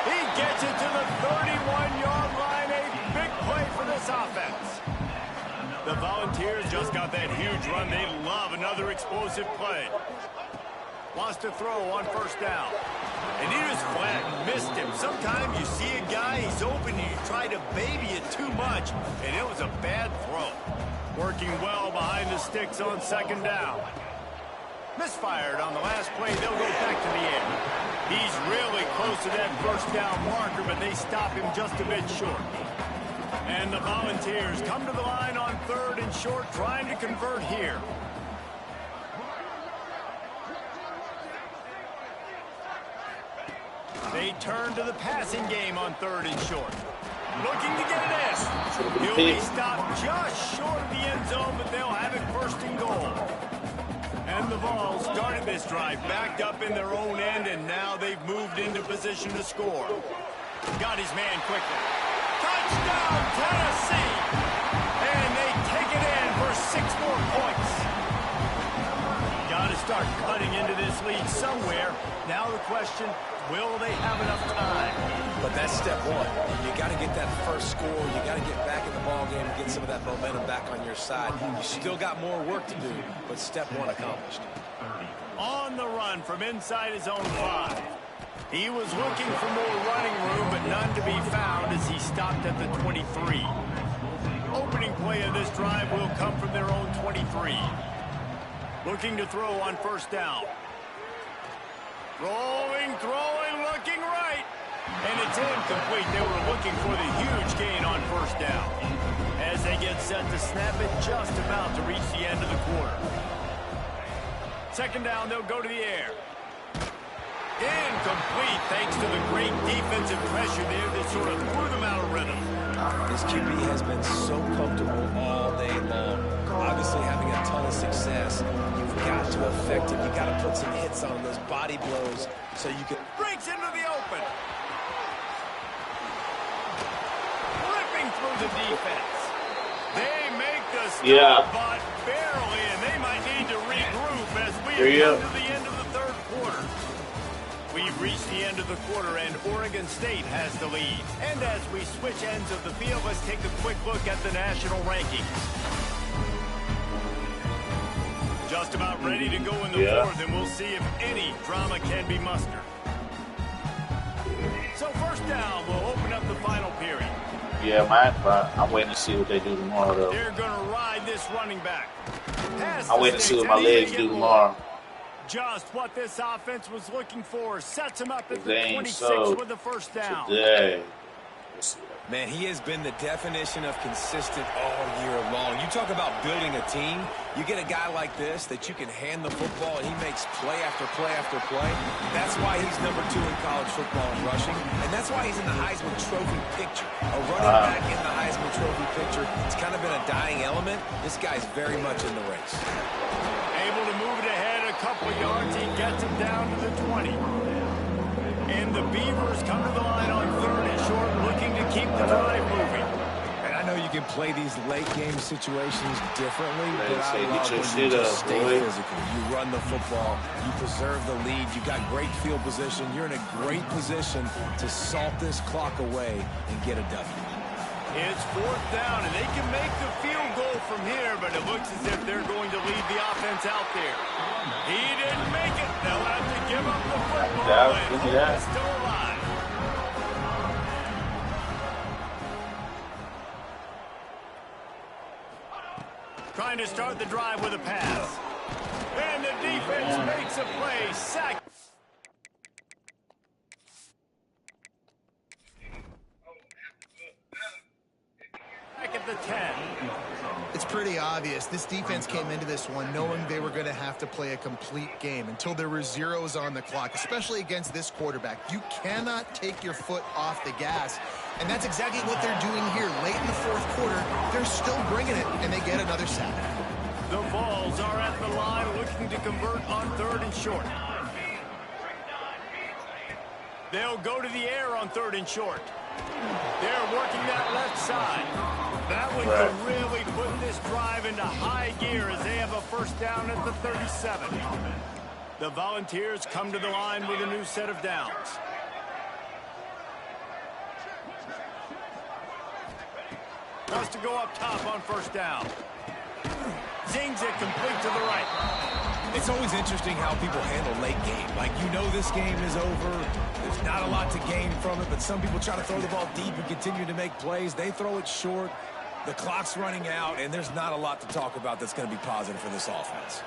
He gets it to the 31-yard line. A big play for this offense. The Volunteers just got that huge run. They love another explosive play. Wants to throw on first down. And he just flat missed him. Sometimes you see a guy, he's open, and you try to baby it too much, and it was a bad throw. Working well behind the sticks on second down. Misfired on the last play. They'll go back to the air. He's really close to that first down marker, but they stop him just a bit short. And the Volunteers come to the line on third and short, trying to convert here. They turn to the passing game on third and short. Looking to get it in. He'll be stopped just short of the end zone, but they'll have it first and goal. And the Vols started this drive backed up in their own end, and now they've moved into position to score. Got his man quickly. Touchdown, Tennessee! And they take it in for 6 more points. Got to start cutting into this lead somewhere. Now the question, will they have enough time? But that's step one. You got to get that first score. You got to get back in the ball game and get some of that momentum back on your side. You still got more work to do, but step one accomplished. On the run from inside his own 5. He was looking for more running room, but none to be found as he stopped at the 23. Opening play of this drive will come from their own 23. Looking to throw on first down. Throwing, looking right. And it's incomplete. They were looking for the huge gain on first down. As they get set to snap it, just about to reach the end of the quarter. Second down, they'll go to the air. Incomplete, thanks to the great defensive pressure there that sort of threw them out of rhythm. This QB has been so comfortable all day long. Obviously having a ton of success. You've got to affect him. You've got to put some hits on those body blows so you can... Breaks into the open. Ripping through the defense. They make the stop, but barely, and they might need to regroup as we come to the end of the third quarter. We've reached the end of the quarter, and Oregon State has the lead. And as we switch ends of the field, let's take a quick look at the national rankings. Just about ready to go in the fourth, and we'll see if any drama can be mustered. So first down, we'll open up the final period. Yeah, I'm waiting to see what they do tomorrow, though. They're going to ride this running back. I'm waiting to see what my legs do tomorrow. Just what this offense was looking for. Sets him up at the 26 with the first down. Today. Man, he has been the definition of consistent all year long. You talk about building a team. You get a guy like this that you can hand the football, and he makes play after play after play. That's why he's #2 in college football in rushing, and that's why he's in the Heisman Trophy picture. A running back in the Heisman Trophy picture. It's kind of been a dying element. This guy's very much in the race. Able to move it ahead a couple yards. He gets it down to the 20. And the Beavers come to the line on third and short, looking to keep the drive moving. And I know you can play these late game situations differently, but I love when you just stay physical. You run the football, you preserve the lead, you got great field position, you're in a great position to salt this clock away and get a W. It's fourth down, and they can make the field goal from here, but it looks as if they're going to leave the offense out there. He didn't make it. They'll have to give up the football, and hope is still alive. going to start the drive with a pass. And the defense makes a play. Sack. Back at the 10. It's pretty obvious. This defense came into this one knowing they were going to have to play a complete game until there were zeros on the clock, especially against this quarterback. You cannot take your foot off the gas, and that's exactly what they're doing here. Late in the fourth quarter, they're still bringing it, and they get another sack. The Vols are at the line looking to convert on 3rd and short. They'll go to the air on 3rd and short. They're working that left side. That one could really put this drive into high gear as they have a first down at the 37. The Volunteers come to the line with a new set of downs. Wants to go up top on first down. Zings it complete to the right. It's always interesting how people handle late game. Like, you know this game is over. There's not a lot to gain from it, but some people try to throw the ball deep and continue to make plays. They throw it short. The clock's running out, and there's not a lot to talk about that's going to be positive for this offense.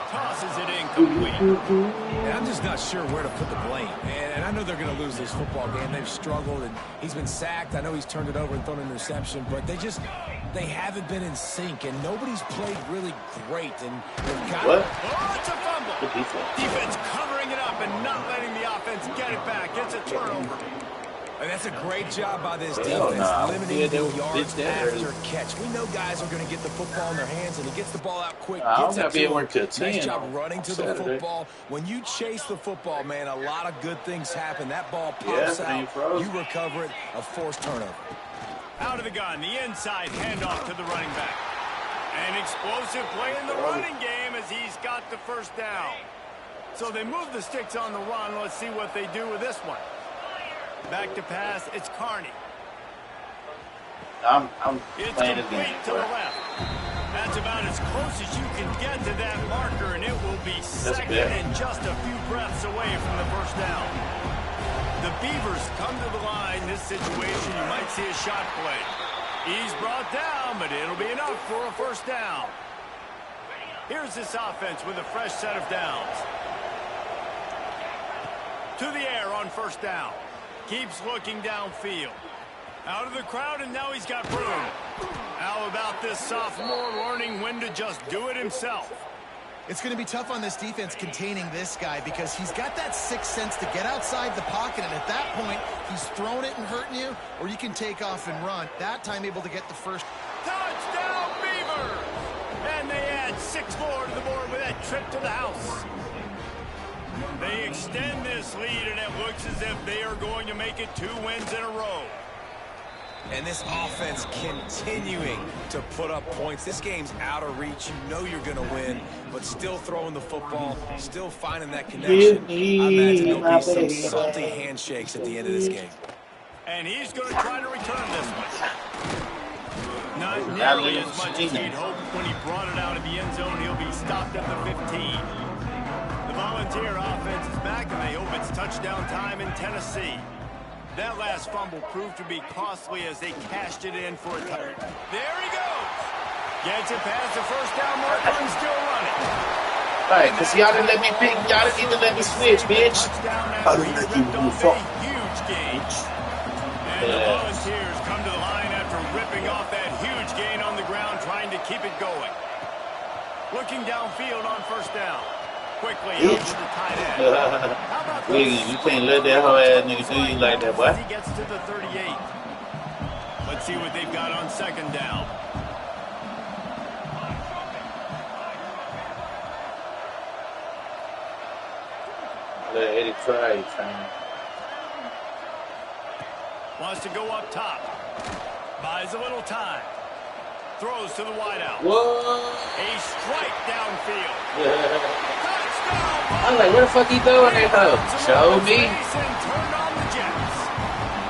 Tosses it incomplete. And I'm just not sure where to put the blame. And I know they're going to lose this football game. They've struggled, and he's been sacked. I know he's turned it over and thrown an interception, but they haven't been in sync, and nobody's played really great. And they've got Oh, it's a fumble. Defense covering it up and not letting the offense get it back. It's a turnover. And that's a great job by this defense, limiting the yards after catch. We know guys are going to get the football in their hands, and he gets the ball out quick. Gets it to him. Nice job running to the football. When you chase the football, man, a lot of good things happen. That ball pops out. You recover it, a forced turnover. Out of the gun, the inside handoff to the running back. An explosive play in the running game as he's got the first down. So they move the sticks on the run. Let's see what they do with this one. Back to pass, it's Carney. I'm it's playing complete again, to the left. That's about as close as you can get to that marker, and it will be second and just a few breaths away from the first down. The Beavers come to the line. This situation, you might see a shot play. He's brought down, but it'll be enough for a first down. Here's this offense with a fresh set of downs. To the air on first down. Keeps looking downfield. Out of the crowd, and now he's got room. How about this sophomore learning when to just do it himself? It's going to be tough on this defense containing this guy because he's got that sixth sense to get outside the pocket, and at that point, he's throwing it and hurting you, or you can take off and run. That time able to get the first. Touchdown, Beavers! And they add 6 more to the board with that trip to the house. They extend this lead, and it looks as if they are going to make it 2 wins in a row. And this offense continuing to put up points. This game's out of reach. You know you're going to win, but still throwing the football, still finding that connection. I imagine there'll be some salty handshakes at the end of this game. And he's going to try to return this one. Not nearly as much as he'd hoped when he brought it out of the end zone. He'll be stopped at the 15. Volunteer offense is back, and they hope it's touchdown time in Tennessee. That last fumble proved to be costly as they cashed it in for a touchdown. There he goes. Gets it past the first down marker and still running. Right, because y'all didn't let me pick. Y'all didn't even let me switch, bitch. I didn't let you move a huge gain. And the Volunteers come to the line after ripping off that huge gain on the ground, trying to keep it going. Looking downfield on first down. Quickly out to the tight end. How about this? You can't let that whole ass nigga do you like that, boy. He gets to the 38. Let's see what they've got on second down. Let Eddie try, man. Wants to go up top. Buys a little time. Throws to the wideout. What? A strike downfield. I'm like, where the fuck he throwing that hoe? Show me.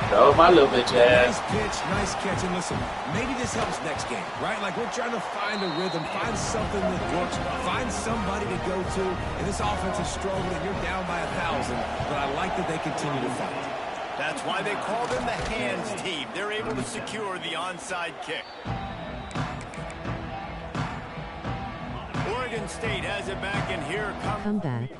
Show my little bitch ass. Nice pitch, nice catch. And listen, maybe this helps next game, right? Like, we're trying to find a rhythm, find something that works, find somebody to go to. And this offense is struggling, and you're down by 1,000. But I like that they continue to fight. That's why they call them the hands team. They're able to secure the onside kick. Oregon State has it back, and here comes back.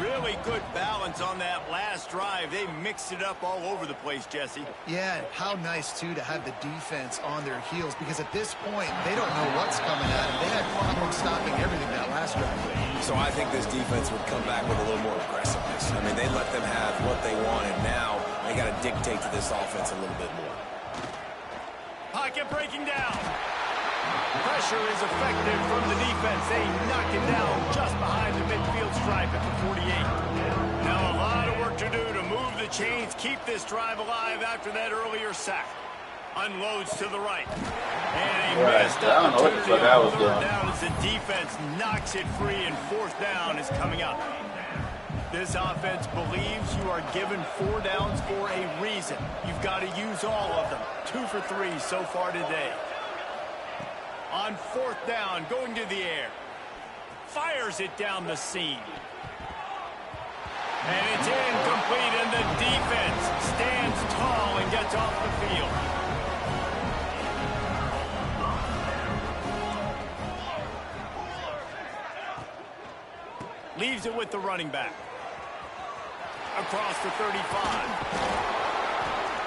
Really good balance on that last drive. They mixed it up all over the place, Jesse. Yeah, how nice, too, to have the defense on their heels, because at this point, they don't know what's coming at them. They had problems stopping everything that last drive. So I think this defense would come back with a little more aggressiveness. I mean, they let them have what they wanted. Now they got to dictate to this offense a little bit more. Pocket breaking down. Pressure is effective from the defense. They knock it down just behind the midfield stripe at the 48. Now a lot of work to do to move the chains, keep this drive alive after that earlier sack. Unloads to the right. And a missed opportunity on third down as the defense knocks it free, and fourth down is coming up. This offense believes you are given 4 downs for a reason. You've got to use all of them. 2 for 3 so far today. On fourth down, going to the air. Fires it down the seam. And it's incomplete, and the defense stands tall and gets off the field. Leaves it with the running back. Across the 35.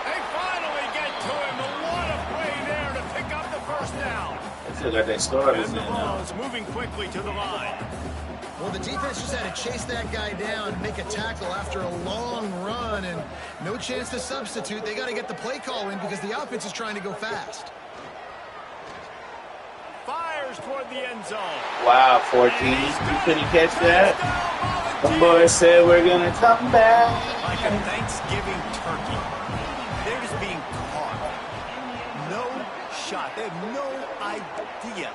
They finally get to him. What a play there to pick up the first down. I feel like they started. And the ball is moving quickly to the line. Well, the defense just had to chase that guy down, make a tackle after a long run, and no chance to substitute. They got to get the play call in because the offense is trying to go fast. Fires toward the end zone. Wow, 14. You couldn't catch that? The boys said we're going to come back. Like a Thanksgiving turkey. They're just being caught. No shot. They have no idea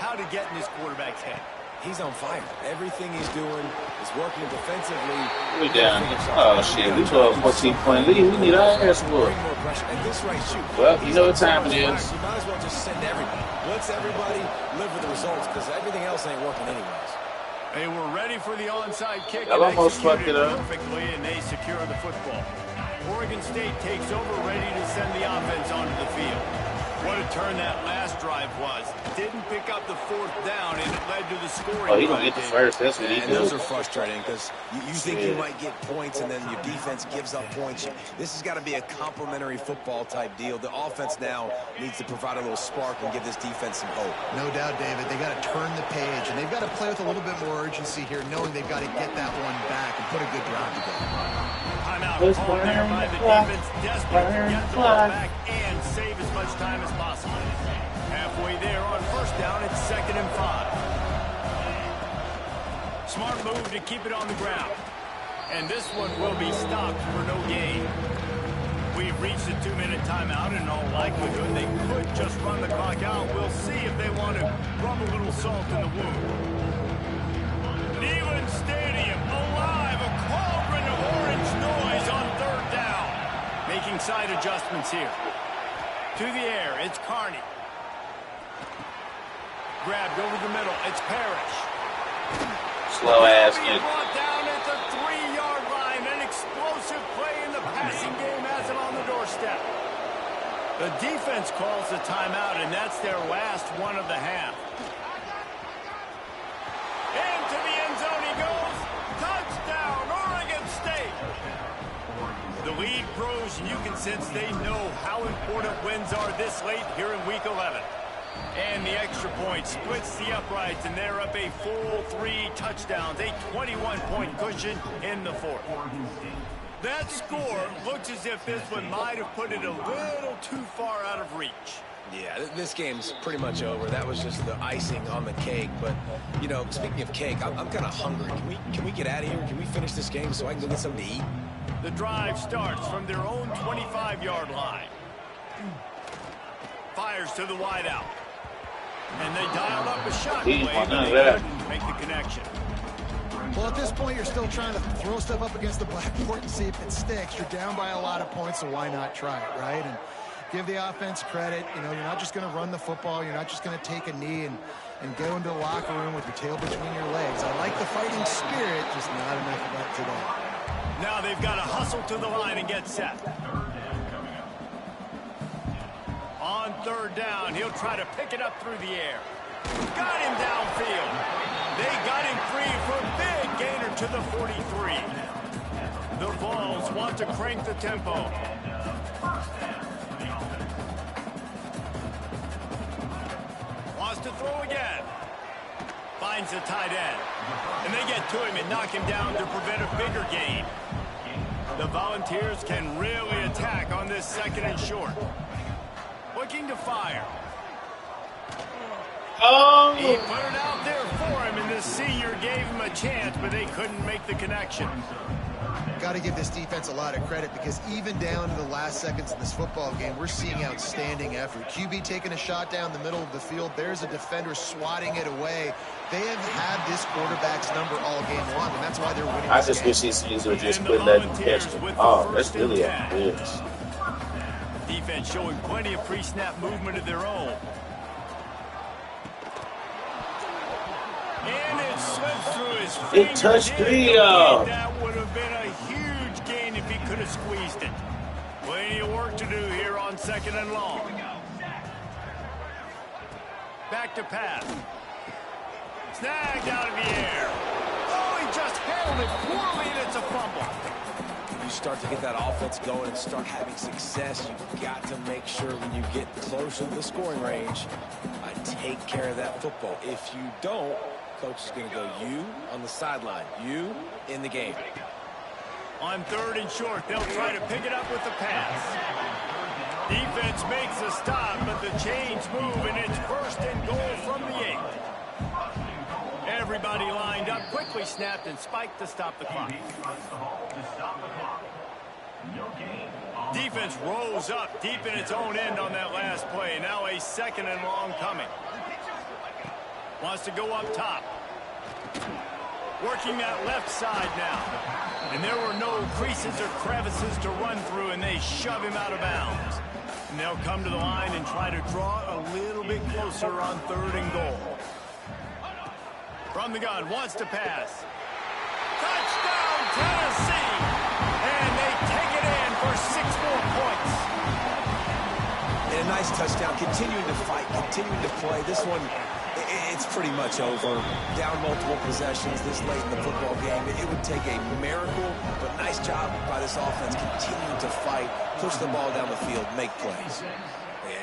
how to get in this quarterback's head. He's on fire. Everything he's doing is working defensively. We're down. Oh, shit. We go a 14-point lead. We need our ass whooped. Bring more pressure. At this rate, shoot. Well, you know what time it is. You might as well just send everybody. Blitz everybody, live with the results, because everything else ain't working anyways. They were ready for the onside kick. I almost fucked it up. Perfectly, and they secure the football. Oregon State takes over, ready to send the offense onto the field. What a turn that last drive was. Didn't pick up the fourth down, and it led to the scoring. Oh, he don't get the first. That's what he And those are frustrating because you think you might get points, and then your defense gives up points. This has got to be a complimentary football type deal. The offense now needs to provide a little spark and give this defense some hope. No doubt, David. They got to turn the page, and they've got to play with a little bit more urgency here, knowing they've got to get that one back and put a good drive together. Timeout called there by the defense, desperate to get the ball back and save as much time as possible. Halfway there on first down, it's 2nd and 5. Smart move to keep it on the ground. And this one will be stopped for no gain. We've reached the 2-minute timeout. In all likelihood, they could just run the clock out. We'll see if they want to rub a little salt in the wound. Neyland Stadium alive, a cauldron of orange noise on third down. Making side adjustments here. To the air, it's Carney. Grabbed over the middle, it's Parrish. Slow ass kid. Brought down at the 3-yard line. An explosive play in the passing game has it on the doorstep. The defense calls the timeout, and that's their last one of the half. Into the end zone he goes. Touchdown, Oregon State. The lead grows, and you can sense they know how important wins are this late here in Week 11. And the extra point splits the uprights, and they're up a full 3 touchdowns, a 21-point cushion in the fourth. That score looks as if this one might have put it a little too far out of reach. Yeah, this game's pretty much over. That was just the icing on the cake. But, you know, speaking of cake, I'm kind of hungry. Can we get out of here? Can we finish this game so I can go get something to eat? The drive starts from their own 25-yard line. Fires to the wideout. And they dialed up a shot play, but they couldn't make the connection. Well, at this point, you're still trying to throw stuff up against the blackboard and see if it sticks. You're down by a lot of points, so why not try it, right? And give the offense credit. You know, you're not just going to run the football. You're not just going to take a knee and go into the locker room with your tail between your legs. I like the fighting spirit, just not enough of that today. Now they've got to hustle to the line and get set. On third down, he'll try to pick it up through the air. Got him downfield. They got him free for a big gainer to the 43. The Vols want to crank the tempo. Wants to throw again. Finds the tight end. And they get to him and knock him down to prevent a bigger gain. The Volunteers can really attack on this 2nd and short. Looking to fire. Oh! He put it out there for him, and the senior gave him a chance, but they couldn't make the connection. Got to give this defense a lot of credit because even down to the last seconds of this football game, we're seeing outstanding effort. QB taking a shot down the middle of the field. There's a defender swatting it away. They have had this quarterback's number all game long, and that's why they're winning. I just wish these teams would just quit letting them catch them. Oh, that's really a bitch. Defense showing plenty of pre-snap movement of their own. And it slips through his fingers. It touched 3 of them. That would have been a huge gain if he could have squeezed it. Plenty of work to do here on 2nd and long. Back to pass. Snagged out of the air. Oh, he just held it poorly, and it's a fumble. You start to get that offense going and start having success, you've got to make sure when you get closer to the scoring range, take care of that football. If you don't, coach is going to go you on the sideline, you in the game. On 3rd and short, they'll try to pick it up with the pass. Defense makes a stop, but the chains move, and it's 1st and goal from the 8. Everybody lined up, quickly snapped and spiked to stop the clock. Defense rolls up deep in its own end on that last play. Now a 2nd and long coming. Wants to go up top. Working that left side now. And there were no creases or crevices to run through, and they shove him out of bounds. And they'll come to the line and try to draw a little bit closer on 3rd and goal. From the gun, wants to pass. Touchdown, Tennessee! And they take it in for 6 more points. And a nice touchdown, continuing to fight, continuing to play. This one, it's pretty much over. Down multiple possessions this late in the football game. It would take a miracle, but nice job by this offense continuing to fight, push the ball down the field, make plays.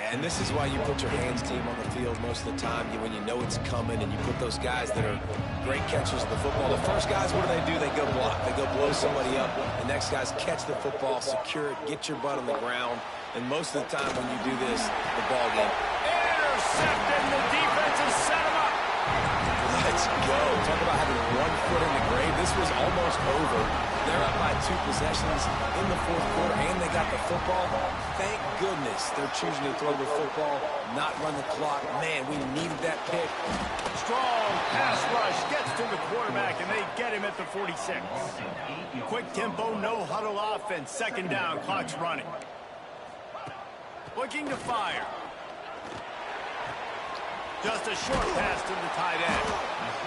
And this is why you put your hands team on the field most of the time when you know it's coming, and you put those guys that are great catchers of the football. The first guys, what do? They go block. They go blow somebody up. The next guys catch the football, secure it, get your butt on the ground. And most of the time when you do this, the ball game. Intercepted. The defense has set him up. Let's go. Talk about having 1 foot in the grave. This was almost over. They're up by 2 possessions in the 4th quarter, and they got the football. Thank goodness they're choosing to throw the football, not run the clock. Man, we needed that pick. Strong pass rush gets to the quarterback, and they get him at the 46. Quick tempo, no huddle offense. 2nd down, clock's running. Looking to fire. Just a short pass to the tight end.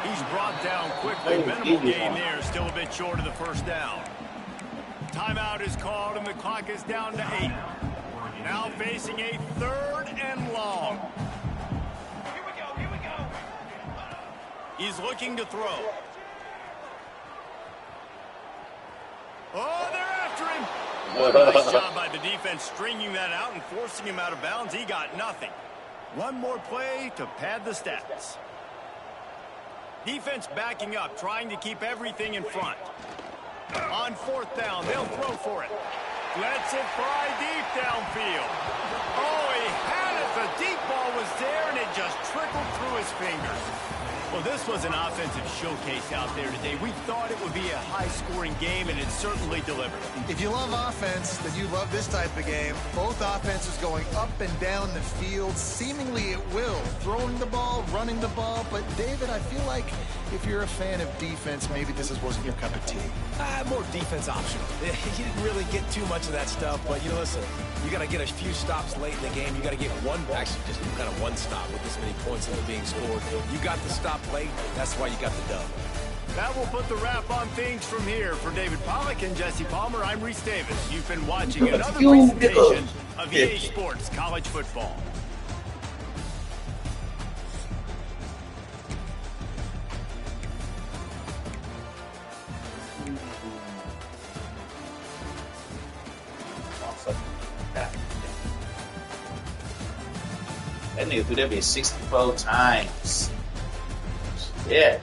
He's brought down quickly. Minimal gain there, still a bit short of the 1st down. Timeout is called, and the clock is down to 8. Now facing a 3rd and long. Here we go. He's looking to throw. Oh, they're after him. What a nice job by the defense stringing that out and forcing him out of bounds. He got nothing. One more play to pad the stats. Defense backing up, trying to keep everything in front. On 4th down, they'll throw for it. Lets it fly deep downfield. Oh, he had it. The deep ball was there, and it just trickled through his fingers. Well, this was an offensive showcase out there today. We thought it would be a high-scoring game, and it certainly delivered. If you love offense, then you love this type of game. Both offenses going up and down the field, seemingly at will. Throwing the ball, running the ball. But, David, I feel like if you're a fan of defense, maybe this wasn't your cup of tea. More defense optional. You didn't really get too much of that stuff, but, listen, you got to get a few stops late in the game. You got to get actually just kind of one stop with this many points that are being scored. You got the stop late. That's why you got the dub. That will put the wrap on things from here. For David Pollack and Jesse Palmer, I'm Reese Davis. You've been watching another presentation of EA Sports College Football. That nigga threw that bitch 64 times. Yeah.